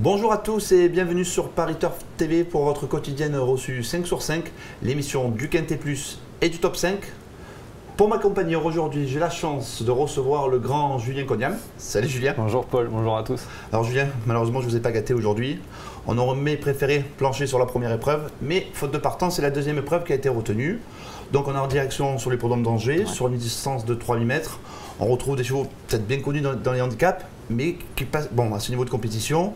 Bonjour à tous et bienvenue sur Paris Turf TV pour votre quotidienne reçue 5 sur 5, l'émission du Quintet Plus et du Top 5. Pour m'accompagner aujourd'hui, j'ai la chance de recevoir le grand Julien Cognam. Salut Julien. Bonjour Paul, bonjour à tous. Alors Julien, malheureusement je ne vous ai pas gâté aujourd'hui. On aurait préféré plancher sur la première épreuve, mais faute de partant, c'est la deuxième épreuve qui a été retenue. Donc on est en direction sur les l'hippodrome d'Angers, sur une distance de 3000 mètres. On retrouve des chevaux peut-être bien connus dans les handicaps, mais qui passent à ce niveau de compétition.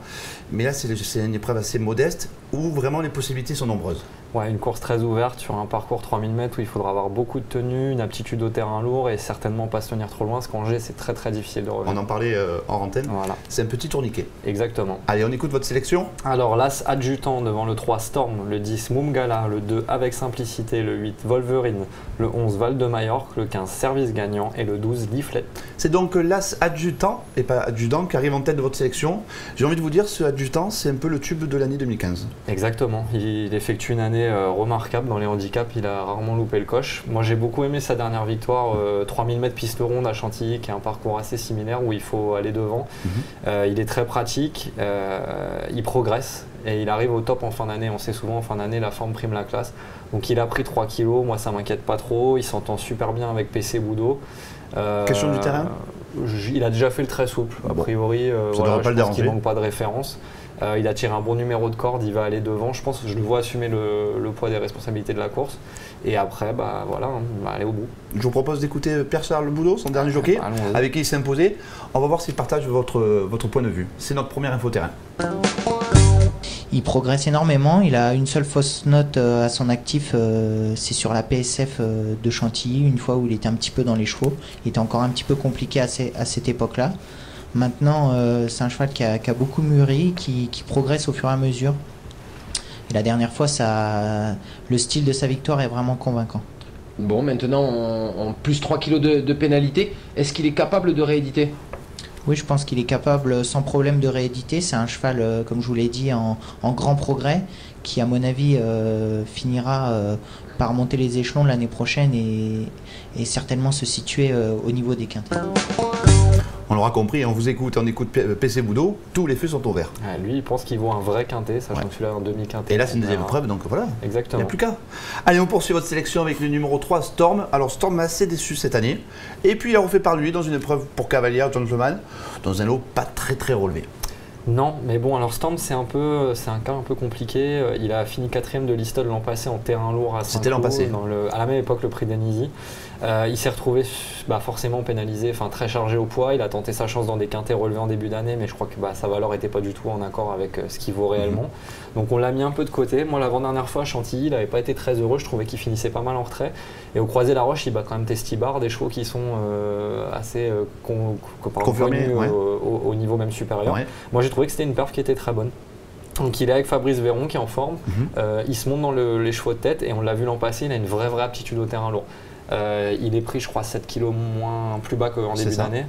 Mais là, c'est une épreuve assez modeste où vraiment les possibilités sont nombreuses. Ouais, une course très ouverte sur un parcours 3000 mètres où il faudra avoir beaucoup de tenue, une aptitude au terrain lourd et certainement pas se tenir trop loin parce qu'Angers, c'est très très difficile de revenir. On en parlait en antenne, voilà. C'est un petit tourniquet. Exactement. Allez, on écoute votre sélection. Alors l'As Adjutant devant le 3 Storm, le 10 Moumgala, le 2 Avec Simplicité, le 8 Wolverine, le 11 Val de Majorque, le 15 Service Gagnant et le 12 Leaflet. C'est donc l'As Adjutant et pas Adjudant qui arrive en tête de votre sélection. J'ai envie de vous dire, ce Adjutant, c'est un peu le tube de l'année 2015. Exactement. Il effectue une année remarquable dans les handicaps. Il a rarement loupé le coche. Moi, j'ai beaucoup aimé sa dernière victoire, 3000 mètres piste ronde à Chantilly, qui est un parcours assez similaire où il faut aller devant. Il est très pratique, il progresse et il arrive au top en fin d'année. On sait souvent en fin d'année, la forme prime la classe. Donc il a pris 3 kilos. Moi, ça m'inquiète pas trop. Il s'entend super bien avec PC Boudot. Question du terrain. Il a déjà fait le très souple. A priori, voilà, je pense qu'il ne manque pas de référence. Il a tiré un bon numéro de corde, il va aller devant. Je pense que je le vois assumer le poids des responsabilités de la course. Et après, voilà, il va aller au bout. Je vous propose d'écouter Pierre-Charles Boudot, son dernier jockey, avec qui il s'est imposé. On va voir s'il partage votre point de vue. C'est notre premier infoterrain. Il progresse énormément, il a une seule fausse note à son actif, c'est sur la PSF de Chantilly, une fois où il était un petit peu dans les chevaux. Il était encore un petit peu compliqué à cette époque-là. Maintenant, c'est un cheval qui a beaucoup mûri, qui progresse au fur et à mesure. Et la dernière fois, le style de sa victoire est vraiment convaincant. Bon, maintenant, en plus 3 kilos de pénalité, est-ce qu'il est capable de rééditer ? Oui, je pense qu'il est capable sans problème de rééditer. C'est un cheval, comme je vous l'ai dit, en grand progrès, qui à mon avis finira par monter les échelons l'année prochaine et certainement se situer au niveau des quintets. On l'aura compris, on vous écoute, on écoute PC Boudot, tous les feux sont au vert. Lui, il pense qu'il vaut un vrai quintet, sachant que celui-là est un demi-quintet. Et là, c'est une deuxième épreuve, donc voilà. Exactement. Il n'y a plus qu'à. Allez, on poursuit votre sélection avec le numéro 3, Storm. Alors, Storm m'a assez déçu cette année. Et puis, il a refait par lui dans une épreuve pour Cavalier, Gentleman, dans un lot pas très très relevé. Non, mais bon, alors Storm, c'est un cas un peu compliqué. Il a fini 4ème de Listol l'an passé en terrain lourd à Saint-Cloud. C'était l'an passé. À la même époque, le prix d'Annecy. Il s'est retrouvé forcément pénalisé, très chargé au poids. Il a tenté sa chance dans des quintets relevés en début d'année, mais je crois que sa valeur n'était pas du tout en accord avec ce qu'il vaut réellement. Donc on l'a mis un peu de côté. Moi, l'avant-dernière fois à Chantilly, il n'avait pas été très heureux. Je trouvais qu'il finissait pas mal en retrait. Et au Croisé la Roche, il bat quand même Testibar, des chevaux qui sont assez confirmés au niveau même supérieur. Ouais. Moi, j'ai trouvé que c'était une perf qui était très bonne. Donc il est avec Fabrice Véron qui est en forme. Il se monte dans les chevaux de tête et on l'a vu l'an passé, il a une vraie aptitude au terrain lourd. Il est pris, je crois, 7 kilos plus bas qu'en début d'année.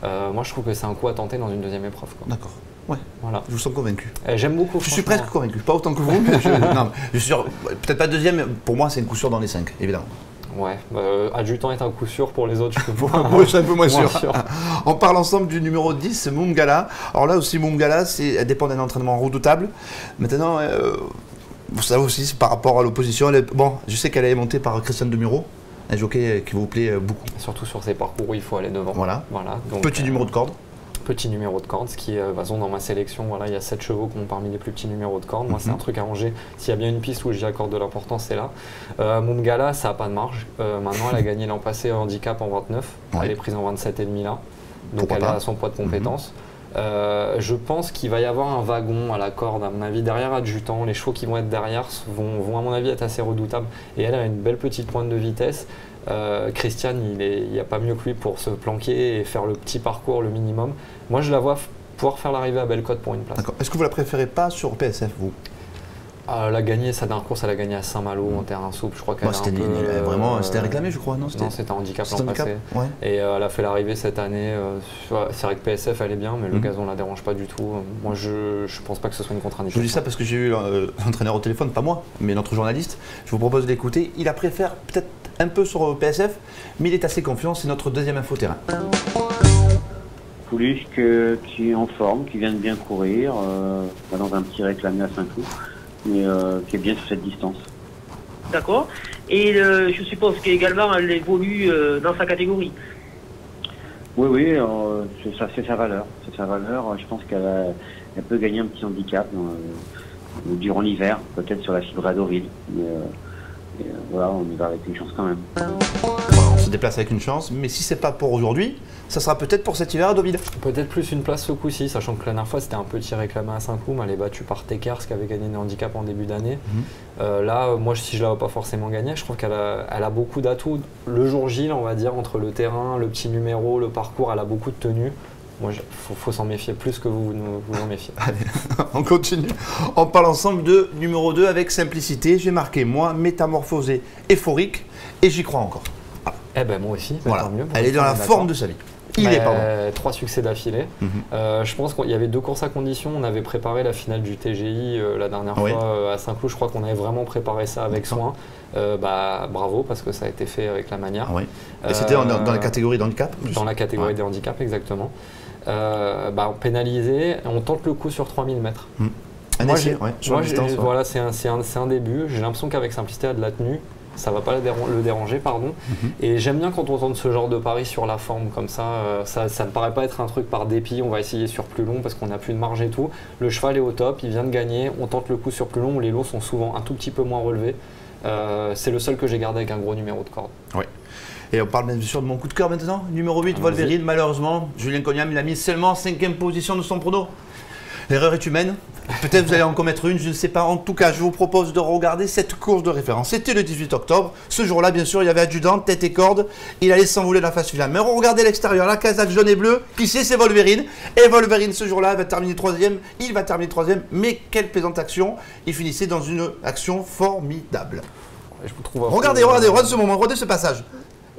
Moi, je trouve que c'est un coup à tenter dans une deuxième épreuve. D'accord. Ouais. Voilà. Je vous sens convaincu. J'aime beaucoup. Je suis presque convaincu. Pas autant que vous, mais je suis sûr. Peut-être pas deuxième. Pour moi, c'est un coup sûr dans les 5, évidemment. Ouais, Adjutant est un coup sûr pour les autres. Moi, je suis un peu moins sûr. On parle ensemble du numéro 10, Moumgala. Alors là aussi, Moumgala, elle dépend d'un entraînement redoutable. Maintenant, ça aussi, c'est par rapport à l'opposition. Bon, je sais qu'elle est montée par Christian Demuro, un jockey qui vous plaît beaucoup. Surtout sur ces parcours où il faut aller devant. Voilà. Donc, petit numéro de corde. Petit numéro de corde, ce qui est dans ma sélection, il y a 7 chevaux qui ont parmi les plus petits numéros de corde. Moi, c'est un truc à ranger. S'il y a bien une piste où j'y accorde de l'importance, c'est là. Moumgala, ça n'a pas de marge. Maintenant, elle a gagné l'an passé en handicap en 29. Elle est prise en 27,5 là. Donc, elle a son poids de compétence. Je pense qu'il va y avoir un wagon à la corde, à mon avis, derrière Adjutant. Les chevaux qui vont être derrière vont à mon avis, être assez redoutables. Et elle a une belle petite pointe de vitesse. Christian, il n'y a pas mieux que lui pour se planquer et faire le petit parcours, le minimum. Moi, je la vois pouvoir faire l'arrivée à Bellecote pour une place. D'accord. Est-ce que vous la préférez pas sur PSF, vous? Elle a gagné sa dernière course, elle a gagné à Saint-Malo en terrain souple. Je crois qu'elle c'était réclamé, je crois, non? Non, c'était un handicap l'an passé. Ouais. Et elle a fait l'arrivée cette année. C'est vrai que PSF, elle est bien, mais le gazon ne la dérange pas du tout. Moi, je pense pas que ce soit une contre-indication. Je vous dis ça parce que j'ai eu l'entraîneur au téléphone, pas moi, mais notre journaliste. Je vous propose d'écouter. Il a préféré peut-être un peu sur PSF, mais il est assez confiant. C'est notre deuxième infoterrain. Poulusque qui est en forme, qui vient de bien courir, pas dans un petit réclamé à Saint-Cloud, mais qui est bien sur cette distance. D'accord. Et je suppose qu'également elle évolue dans sa catégorie. Oui, c'est sa valeur. C'est sa valeur. Je pense qu'elle peut gagner un petit handicap durant l'hiver, peut-être sur la fibre à Deauville. Mais voilà, on y va avec une chance quand même. Voilà, on se déplace avec une chance, mais si c'est pas pour aujourd'hui, ça sera peut-être pour cet hiver à Deauville. Peut-être plus une place ce coup-ci, sachant que la dernière fois c'était un petit réclamé à Saint-Cloud, elle est battue par Tekers qui avait gagné des handicaps en début d'année. Là, moi si je la vois pas forcément gagner, je trouve qu'elle a beaucoup d'atouts. Le jour J, on va dire, entre le terrain, le petit numéro, le parcours, elle a beaucoup de tenue. Moi, faut s'en méfier plus que vous en méfiez. Allez, on continue. On parle ensemble de numéro 2 avec simplicité. J'ai marqué, moi, métamorphosé euphorique, et j'y crois encore. Eh ben moi aussi, Voilà. tant mieux. Elle est dans la forme de sa vie. Il est, pardon. 3 succès d'affilée. Je pense qu'il y avait 2 courses à condition. On avait préparé la finale du TGI la dernière fois à Saint-Cloud. Je crois qu'on avait vraiment préparé ça avec soin. Bravo, parce que ça a été fait avec la manière. Oui. Et c'était dans la catégorie d'handicap? Dans la catégorie des handicaps, exactement. Pénalisé, on tente le coup sur 3000 mètres. Un essai, sur la distance. Voilà, c'est un début. J'ai l'impression qu'avec simplicité, elle a de la tenue. Ça va pas le déranger, pardon. Et j'aime bien quand on tente ce genre de pari sur la forme comme ça. Ça ne paraît pas être un truc par dépit. On va essayer sur plus long parce qu'on n'a plus de marge et tout. Le cheval est au top, il vient de gagner. On tente le coup sur plus long où les lots sont souvent un tout petit peu moins relevés. C'est le seul que j'ai gardé avec un gros numéro de corde. Oui. Et on parle bien sûr de mon coup de cœur maintenant. Numéro 8, Wolverine. Malheureusement, Julien Cognam, il a mis seulement 5e position de son prono. L'erreur est humaine. Peut-être vous allez en commettre une, je ne sais pas. En tout cas, je vous propose de regarder cette course de référence. C'était le 18 octobre. Ce jour-là, bien sûr, il y avait adjudant, tête et corde. Il allait s'envoler la phase finale. Mais regardez l'extérieur, la casaque jaune et bleue. Qui c'est? C'est Wolverine. Et Wolverine, ce jour-là, va terminer 3e. Il va terminer 3e. Mais quelle plaisante action. Il finissait dans une action formidable. Je vous trouve regardez ce moment, regardez ce passage.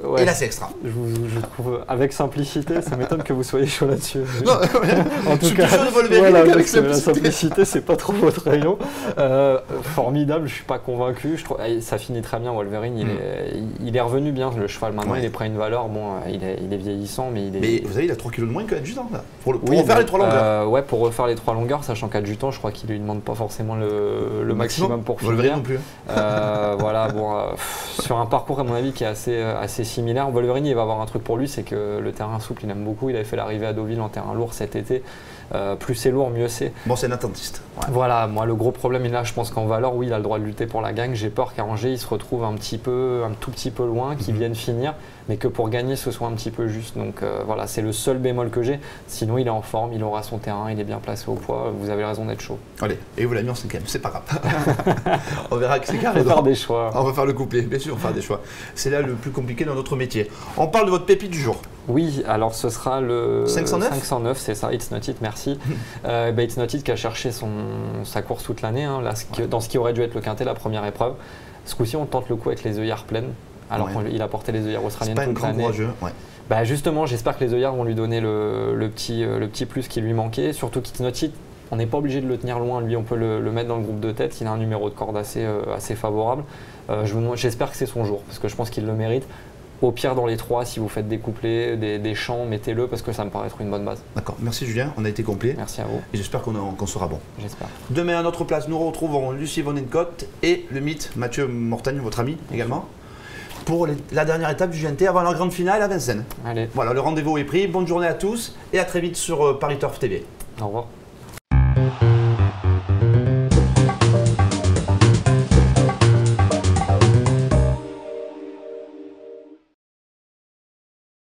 Ouais. Et là, c'est extra. Je trouve avec simplicité, ça m'étonne que vous soyez chaud là-dessus. En tout cas, voilà, avec la simplicité, c'est pas trop votre rayon. Formidable, je suis pas convaincu. Je trouve, ça finit très bien. Wolverine, il est revenu bien. Le cheval maintenant, il est prêt à une valeur. Bon, il est vieillissant, mais il est. Mais vous savez, il a 3 kg de moins qu'adjudant là. Pour refaire les 3 longueurs. Ouais, pour refaire les 3 longueurs, sachant qu'adjudant, je crois qu'il lui demande pas forcément le maximum pour finir. Wolverine non plus. Voilà, bon, sur un parcours à mon avis qui est assez similaire. Wolverine, il va avoir un truc pour lui, c'est que le terrain souple, il aime beaucoup. Il avait fait l'arrivée à Deauville en terrain lourd cet été. Plus c'est lourd, mieux c'est. Bon, c'est un attentiste. Ouais. Voilà, moi le gros problème, là, je pense qu'en valeur, oui, il a le droit de lutter pour la gagne. J'ai peur qu'à Angers, il se retrouve un tout petit peu loin, qu'il vienne finir, mais que pour gagner, ce soit un petit peu juste. Donc voilà, c'est le seul bémol que j'ai. Sinon, il est en forme, il aura son terrain, il est bien placé au poids. Vous avez raison d'être chaud. Allez, et vous l'avez mis en 5e, c'est pas grave. On verra que c'est carré. On va faire des choix. On va faire le couplet, bien sûr, on va faire des choix. C'est là le plus compliqué dans notre métier. On parle de votre pépite du jour. Oui, alors ce sera le 509, c'est ça, It's Not It, merci. It's Not It qui a cherché sa course toute l'année, hein, dans ce qui aurait dû être le quintet, la première épreuve. Ce coup-ci, on tente le coup avec les œillères pleines, alors qu'il a porté les œillères australiennes toute l'année. Justement, j'espère que les œillères vont lui donner le petit plus qui lui manquait, surtout qu'It's Not It, on n'est pas obligé de le tenir loin, lui on peut le mettre dans le groupe de tête, il a un numéro de corde assez favorable. J'espère que c'est son jour, parce que je pense qu'il le mérite. Au pire, dans les 3, si vous faites des couplets, des chants, mettez-le parce que ça me paraît être une bonne base. D'accord, merci Julien, on a été complet. Merci à vous. Et j'espère qu'on sera bon. J'espère. Demain à notre place, nous retrouvons Lucie Vonnecote et le mythe Mathieu Mortagne, votre ami également, pour la dernière étape du GNT avant la grande finale à Vincennes. Allez. Voilà, le rendez-vous est pris. Bonne journée à tous et à très vite sur Paris Turf TV. Au revoir.